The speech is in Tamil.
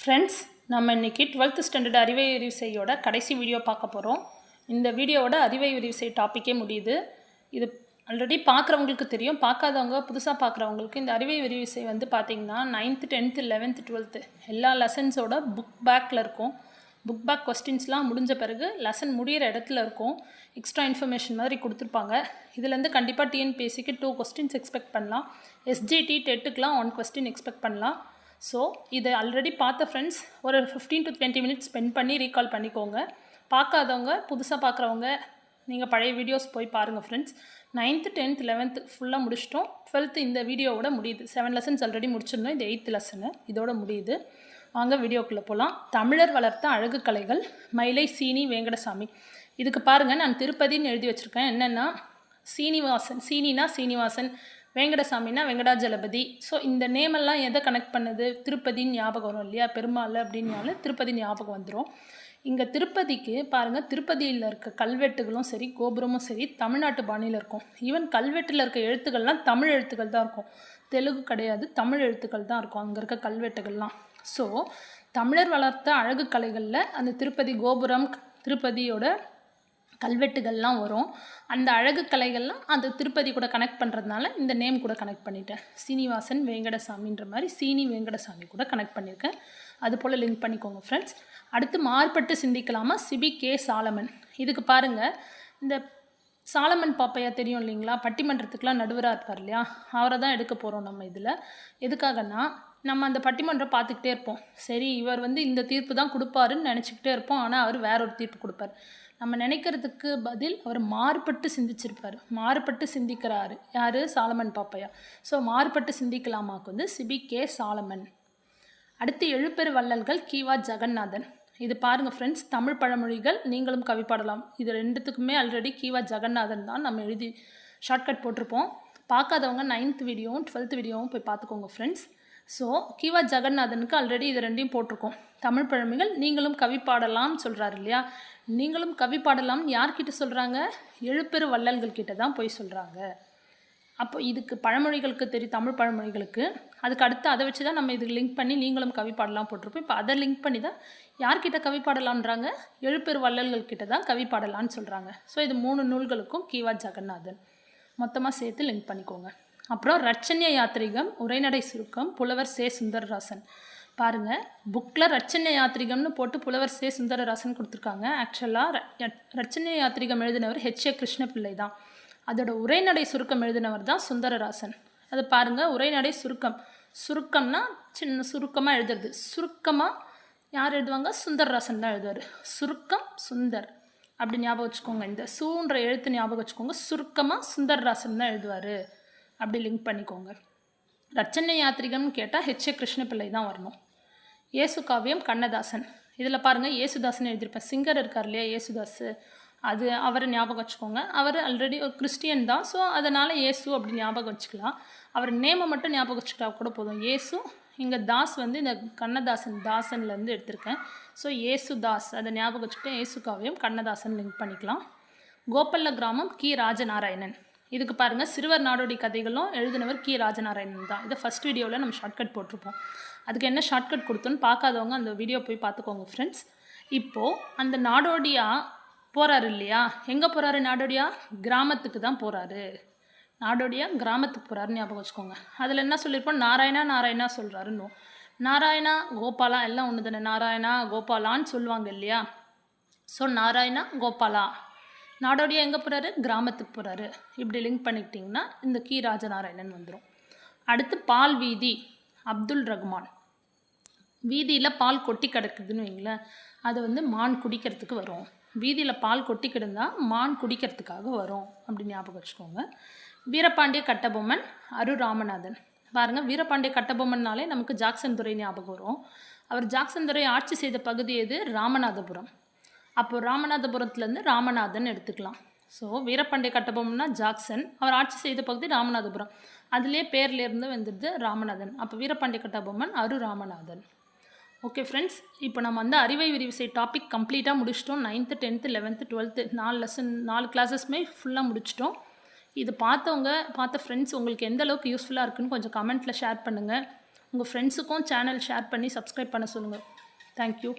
ஃப்ரெண்ட்ஸ், நம்ம இன்றைக்கி 12th ஸ்டாண்டர்ட் அறிவை விரிவுரையோட கடைசி வீடியோ பார்க்க போகிறோம். இந்த வீடியோவோட அறிவை விரிவுரை டாப்பிக்கே முடியுது. இது ஆல்ரெடி பார்க்குறவங்களுக்கு தெரியும், பார்க்காதவங்க புதுசாக பார்க்குறவங்களுக்கு இந்த அறிவை விரிவுரை வந்து பார்த்திங்கன்னா 9th 10th 11th 12th எல்லா லெசன்ஸோட புக் பேக்கில் இருக்கும். புக் பேக் கொஸ்டின்ஸ்லாம் முடிஞ்ச பிறகு லெசன் முடிகிற இடத்துல இருக்கும். எக்ஸ்ட்ரா இன்ஃபர்மேஷன் மாதிரி கொடுத்துருப்பாங்க. இதுலேருந்து கண்டிப்பாக டிஎன்பிஎஸ்சிக்கு 2 கொஸ்டின்ஸ் எக்ஸ்பெக்ட் பண்ணலாம். எஸ்ஜிடி டெட்டுக்கெலாம் 1 கொஸ்டின் எக்ஸ்பெக்ட் பண்ணலாம். ஸோ இதை ஆல்ரெடி பார்த்த ஃப்ரெண்ட்ஸ் ஒரு 15 to 20 மினிட்ஸ் ஸ்பெண்ட் பண்ணி ரீகால் பண்ணிக்கோங்க. பார்க்காதவங்க புதுசாக பார்க்குறவங்க நீங்கள் பழைய வீடியோஸ் போய் பாருங்கள் ஃப்ரெண்ட்ஸ். 9th 10th 11th ஃபுல்லாக முடிச்சிட்டோம். 12th இந்த வீடியோவோட முடியுது. 7 லெசன்ஸ் ஆல்ரெடி முடிச்சிருந்தோம். இது 8th லெசனு இதோட முடியுது. வாங்க வீடியோக்குள்ளே போகலாம். தமிழர் வளர்த்த அழகு கலைகள் மயிலை சீனி வேங்கடசாமி. இதுக்கு பாருங்கள், நான் திருப்பதின்னு எழுதி வச்சுருக்கேன். என்னென்னா சீனிவாசன், சீனினா சீனிவாசன், வேங்கடசாமினா வெங்கடாஜலபதி. ஸோ இந்த நேமெல்லாம் எதை கனெக்ட் பண்ணுது? திருப்பதின்னு ஞாபகம் வரும் இல்லையா? பெருமாள் அப்படின்னாலும் திருப்பதி ஞாபகம் வந்துடும். இங்கே திருப்பதிக்கு பாருங்கள், திருப்பதியில் இருக்க கல்வெட்டுகளும் சரி கோபுரமும் சரி தமிழ்நாட்டு பாணியில் இருக்கும். ஈவன் கல்வெட்டில் இருக்க எழுத்துக்கள்லாம் தமிழ் எழுத்துக்கள் தான் இருக்கும், தெலுங்கு கிடையாது, தமிழ் எழுத்துக்கள் தான் இருக்கும் அங்கே இருக்க கல்வெட்டுகள்லாம். ஸோ தமிழர் வளர்த்த அழகு கலைகளில் அந்த திருப்பதி கோபுரம், திருப்பதியோட கல்வெட்டுகள்லாம் வரும். அந்த அழகு கலைகள்லாம் அந்த திருப்பதி கூட கனெக்ட் பண்ணுறதுனால இந்த நேம் கூட கனெக்ட் பண்ணிட்டேன். சீனிவாசன் வேங்கடசாமின்ற மாதிரி சீனி வேங்கடசாமி கூட கனெக்ட் பண்ணியிருக்கேன். அது போல் லிங்க் பண்ணிக்கோங்க ஃப்ரெண்ட்ஸ். அடுத்து மாறுபட்டு சிந்திக்கலாமா சிபி கே சாலமன். இதுக்கு பாருங்கள், இந்த சாலமன் பாப்பையா தெரியும் இல்லைங்களா? பட்டிமன்றத்துக்கெலாம் நடுவராக இருப்பார் இல்லையா? அவரை தான் எடுக்க போகிறோம் நம்ம இதில். எதுக்காகனா, நம்ம அந்த பட்டிமன்றம் பார்த்துக்கிட்டே இருப்போம். சரி, இவர் வந்து இந்த தீர்ப்பு தான் கொடுப்பாருன்னு நினச்சிக்கிட்டே இருப்போம். ஆனால் அவர் வேற ஒரு தீர்ப்பு கொடுப்பார். நம்ம நினைக்கிறதுக்கு பதில் அவர் மாறுபட்டு சிந்திச்சிருப்பார். மாறுபட்டு சிந்திக்கிறாரு யார்? சாலமன் பாப்பையா. ஸோ மாறுபட்டு சிந்திக்கலாமாக்கு வந்து சிபி கே சாலமன். அடுத்து எழுப்பெரு வள்ளல்கள் கீவா ஜெகநாதன். இது பாருங்கள் ஃப்ரெண்ட்ஸ், தமிழ் பழமொழிகள் நீங்களும் கவி பாடலாம். இது ரெண்டுத்துக்குமே ஆல்ரெடி கீவா ஜெகநாதன் தான் நம்ம எழுதி ஷார்ட்கட் போட்டிருப்போம். பார்க்காதவங்க 9th வீடியோவும் 12th வீடியோவும் போய் பார்த்துக்கோங்க ஃப்ரெண்ட்ஸ். ஸோ கீவா ஜெகநாதனுக்கு ஆல்ரெடி இது ரெண்டையும் போட்டிருக்கோம். தமிழ் பழமொழிகள் நீங்களும் கவி பாடலாம்னு சொல்கிறாரு இல்லையா? நீங்களும் கவி பாடலாம்னு யார்கிட்ட சொல்கிறாங்க? எழுப்பெரு வள்ளல்கள் கிட்ட தான் போய் சொல்கிறாங்க. அப்போ இதுக்கு பழமொழிகளுக்கு தெரியும், தமிழ் பழமொழிகளுக்கு. அதுக்கு அடுத்து அதை வச்சு தான் நம்ம இதுக்கு லிங்க் பண்ணி நீங்களும் கவி பாடலாம் போட்டிருப்போம். இப்போ அதை லிங்க் பண்ணி தான் யார்கிட்ட கவி பாடலான்றாங்க? எழுப்பெரு வள்ளல்கள் கிட்ட தான் கவி பாடலான்னு சொல்கிறாங்க. ஸோ இது 3 நூல்களுக்கும் கீவா ஜெகநாதன் மொத்தமாக சேர்த்து லிங்க் பண்ணிக்கோங்க. அப்புறம் ரட்சண்ய யாத்திரிகம் உரைநடை சுருக்கம் புலவர் சே சுந்தரராசன். பாருங்கள், புக்கில் ரட்சண்ய யாத்திரிகம்னு போட்டு புலவர் சே சுந்தரராசன் கொடுத்துருக்காங்க. ஆக்சுவலாக ரட்சண்ய யாத்திரிகம் எழுதினவர் ஹெச்ஏ கிருஷ்ணபிள்ளை தான். அதோட உரைநடை சுருக்கம் எழுதினவர் தான் சுந்தரராசன். அது பாருங்கள், உரைநடை சுருக்கம், சுருக்கம்னா சின்ன சுருக்கமாக எழுதுறது. சுருக்கமாக யார் எழுதுவாங்க? சுந்தரராசன் தான் எழுதுவார். சுருக்கம் சுந்தர் அப்படி ஞாபகம் வச்சுக்கோங்க. இந்த சூன்ற எழுத்து ஞாபகம் வச்சுக்கோங்க. சுருக்கமாக சுந்தரராசன் தான் எழுதுவார். அப்படி லிங்க் பண்ணிக்கோங்க. ரட்சண்ய யாத்திரிகம்னு கேட்டால் ஹெச்ஏ கிருஷ்ணபிள்ளை தான் வரணும். இயேசு காவியம் கண்ணதாசன். இதில் பாருங்கள், இயேசுதாசன் எழுதியிருப்பேன். சிங்கர் இருக்கார் இல்லையா, இயேசுதாஸ், அது அவரை ஞாபகம் வச்சுக்கோங்க. அவர் ஆல்ரெடி ஒரு கிறிஸ்டியன் தான். ஸோ அதனால் இயேசு அப்படி ஞாபகம் வச்சுக்கலாம். அவர் நேமை மட்டும் ஞாபகம் வச்சுக்கிட்டா கூட போதும். இயேசு, இங்கே தாஸ் வந்து இந்த கண்ணதாசன் தாசன்லேருந்து எடுத்திருக்கேன். ஸோ இயேசுதாஸ் அதை ஞாபகம் வச்சுக்கிட்டு இயேசு காவியம் கண்ணதாசன் லிங்க் பண்ணிக்கலாம். கோபல்ல கிராமம் கி ராஜநாராயணன். இதுக்கு பாருங்கள், சிறுவர் நாடோடி கதைகளும் எழுதினவர் கி ராஜநாராயணன் தான். இதை ஃபஸ்ட் வீடியோவில் நம்ம ஷார்ட்கட் போட்டிருப்போம். அதுக்கு என்ன ஷார்ட்கட் கொடுத்தோன்னு பார்க்காதவங்க அந்த வீடியோ போய் பார்த்துக்கோங்க ஃப்ரெண்ட்ஸ். இப்போது அந்த நாடோடியா போகிறாரு இல்லையா? எங்கே போகிறாரு நாடோடியா? கிராமத்துக்கு தான் போகிறாரு. நாடோடியா கிராமத்துக்கு போகிறாருன்னு ஞாபகம் வச்சுக்கோங்க. அதில் என்ன சொல்லியிருப்போம்? நாராயணா நாராயணா சொல்கிறாருன்னு. நாராயணா கோபாலா எல்லாம் ஒன்று தானே. நாராயணா கோபாலான்னு சொல்லுவாங்க இல்லையா? ஸோ நாராயணா கோபாலா. நாடோடியா எங்கே போகிறாரு? கிராமத்துக்கு போகிறாரு. இப்படி லிங்க் பண்ணிக்கிட்டிங்கன்னா இந்த கி ராஜநாராயணன் வந்துடும். அடுத்து பால் வீதி அப்துல் ரகுமான். வீதியில் பால் கொட்டி கிடக்குதுன்னு வைங்களேன், அது வந்து மான் குடிக்கிறதுக்கு வரும். வீதியில் பால் கொட்டி கிடந்தால் மான் குடிக்கிறதுக்காக வரும். அப்படி ஞாபகம் வச்சுக்கோங்க. வீரபாண்டிய கட்டபொம்மன் அரு ராமநாதன். பாருங்கள், வீரபாண்டிய கட்டபொம்மன்னாலே நமக்கு ஜாக்சன் துறை ஞாபகம் வரும். அவர் ஜாக்சன் துறை ஆட்சி செய்த பகுதி எது? ராமநாதபுரம். அப்போது ராமநாதபுரத்துலேருந்து ராமநாதன் எடுத்துக்கலாம். ஸோ வீரபாண்டிய கட்டபொம்மன்னா ஜாக்சன், அவர் ஆட்சி செய்த பகுதி ராமநாதபுரம். அதுலேயே பேர்லேருந்து வந்துடுது ராமநாதன். அப்போ வீரபாண்டிய கட்டபொம்மன் அரு ராமநாதன். ஓகே ஃப்ரெண்ட்ஸ், இப்போ நம்ம வந்து அறிவை விரிவுரை டாபிக் கம்ப்ளீட்டாக முடிச்சிட்டோம். 9th 10th 11th 12th 4 lesson 4 கிளாஸஸ்மே ஃபுல்லாக முடிச்சிட்டோம். இது பார்த்த ஃப்ரெண்ட்ஸ் உங்களுக்கு எந்த அளவுக்கு யூஸ்ஃபுல்லாக இருக்குன்னு கொஞ்சம் கமெண்ட்டில் ஷேர் பண்ணுங்கள். உங்கள் ஃப்ரெண்ட்ஸுக்கும் சேனல் ஷேர் பண்ணி சப்ஸ்கிரைப் பண்ண சொல்லுங்கள். தேங்க்யூ.